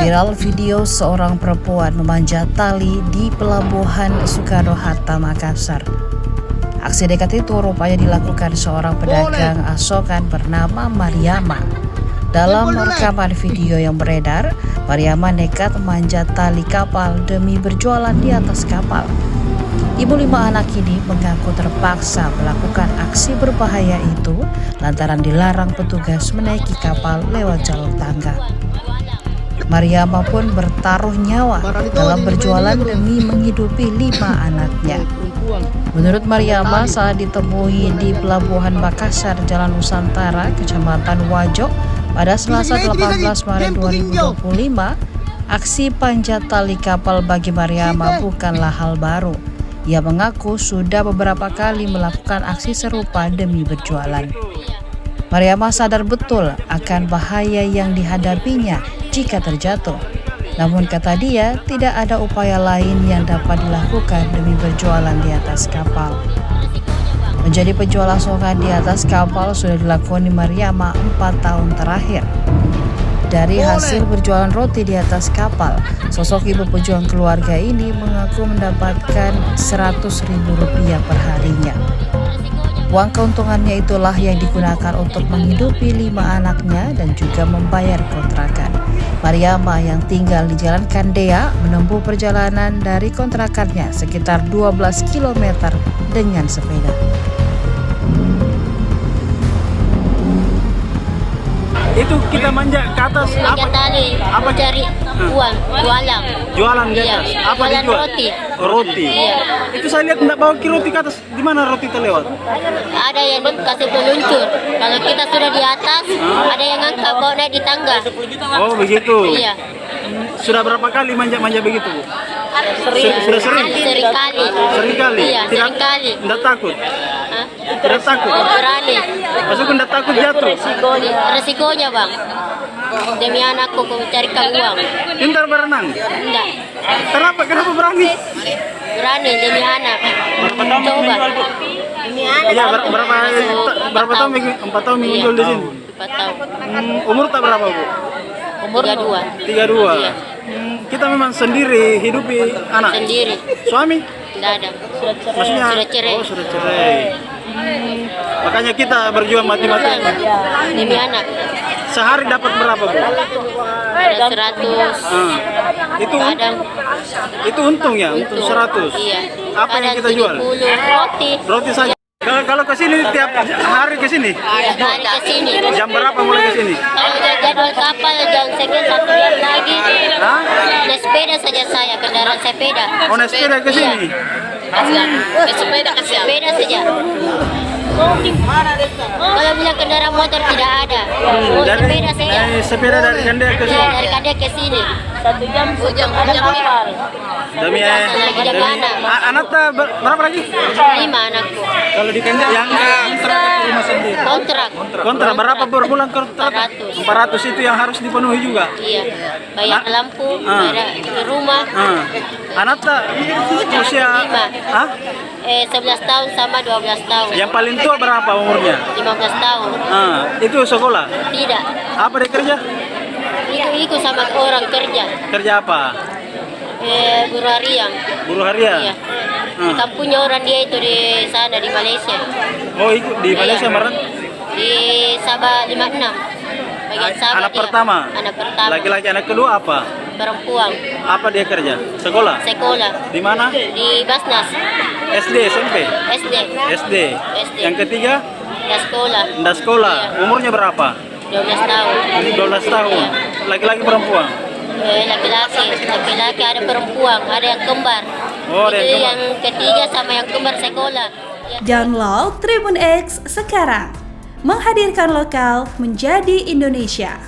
Viral video seorang perempuan memanjat tali di Pelabuhan Soekarno-Hatta, Makassar. Aksi nekat itu rupanya dilakukan seorang pedagang asokan bernama Mariama. Dalam rekaman video yang beredar, Mariama nekat memanjat tali kapal demi berjualan di atas kapal. Ibu 5 anak ini mengaku terpaksa melakukan aksi berbahaya itu lantaran dilarang petugas menaiki kapal lewat jalur tangga. Mariama pun bertaruh nyawa dalam berjualan demi menghidupi 5 anaknya. Menurut Mariama, saat ditemui di Pelabuhan Makassar, Jalan Nusantara, Kecamatan Wajo, pada Selasa 18 Maret 2025, aksi panjat tali kapal bagi Mariama bukanlah hal baru. Ia mengaku sudah beberapa kali melakukan aksi serupa demi berjualan. Mariama sadar betul akan bahaya yang dihadapinya jika terjatuh. Namun kata dia, tidak ada upaya lain yang dapat dilakukan demi berjualan di atas kapal. Menjadi penjual asokan di atas kapal sudah dilakoni Mariama 4 tahun terakhir. Dari hasil berjualan roti di atas kapal, sosok ibu pejuang keluarga ini mengaku mendapatkan Rp100.000 per harinya. Uang keuntungannya itulah yang digunakan untuk menghidupi 5 anaknya dan juga membayar kontrakan. Mariama yang tinggal di Jalan Kandea menempuh perjalanan dari kontrakannya sekitar 12 km dengan sepeda. Itu kita manjat ke atas manjat tali, apa cari uang, jualan di atas. Iya, Apa jualan dijual? roti. Iya. Itu saya lihat enggak bawa roti ke atas. Di mana roti terlewat? Ada yang kasih peluncur. Kalau kita sudah di atas, ada yang angkat bawa naik di tangga. Oh begitu. Iya. Sudah berapa kali manja-manja begitu, Bu? Sering. Sudah sering? Sering kali. Sering kali? Iya, sering kali. Tidak takut? Hah? Tidak takut? Berani. Maksudku tidak takut jatuh? Resikonya bang. Demi anakku mencarikan uang. Pintar berenang? Enggak. Kenapa berani? Berani demi anak. Berapa tahun Coba. Demi anak? Iya, berapa tahun? 4 tahun menjual di sini? 4 tahun. Umur tak berapa, Bu? Umur 32. 32? Iya. Kita memang sendiri hidupi anak? Sendiri. Suami? Tidak ada. Maksudnya? Sudah cerai. Oh, sudah cerai. Makanya kita berjuang mati-matian. Demi anak. Sehari dapat berapa, Bu? Ada 100. Kadang Itu untung ya? Untung 100? Iya. Apa yang kita jual? 70 roti. Roti saja? Kalau ke sini tiap hari ke sini? Hari ke sini. Jam berapa mulai ke sini? Kalau jadwal kapal jam sekian 1 jam lagi. Hah? Naik sepeda saja saya, kendaraan sepeda. Oh, naik sepeda ke sini? Sepeda saja. Kalau bilang kendaraan motor tidak ada. Oh, sepeda saja. Dari sepeda dari Kandea ke Iya, sini? dari Kandea ke sini. 1 jam ada kapal. Demi anak. anak berapa lagi? 5 anakku. Kalau di Kandea yang rumah sendiri? Kontrak Berapa per bulan kontrak? 400. 400 itu yang harus dipenuhi juga? Iya. Bayar lampu, bayar rumah. Anak usia? 5. Hah? 11 tahun sama 12 tahun. Yang paling tua berapa umurnya? 15 tahun. Itu sekolah? Tidak. Apa dia kerja? Ikut sama orang kerja. Kerja apa? Buruh harian. Buruh harian? Iya. Di kampungnya orang dia itu di sana di Malaysia. Oh, ikut di Malaysia Maran? Di Sabah 56. Bagian Sabah. Anak pertama? Anak pertama. Laki-laki, anak kedua apa? Perempuan. Apa dia kerja? Sekolah? Sekolah. Di mana? Di Basnas. SD, SMP? SD. SD. Yang ketiga? Di sekolah. Nggak sekolah. Iya. Umurnya berapa? 12 tahun. 12 tahun. Iya. Laki-laki perempuan? Laki-laki ada perempuan, ada yang kembar. Oh, ada Itu yang yang ketiga sama yang kembar sekolah. Download Tribun X sekarang. Menghadirkan lokal menjadi Indonesia.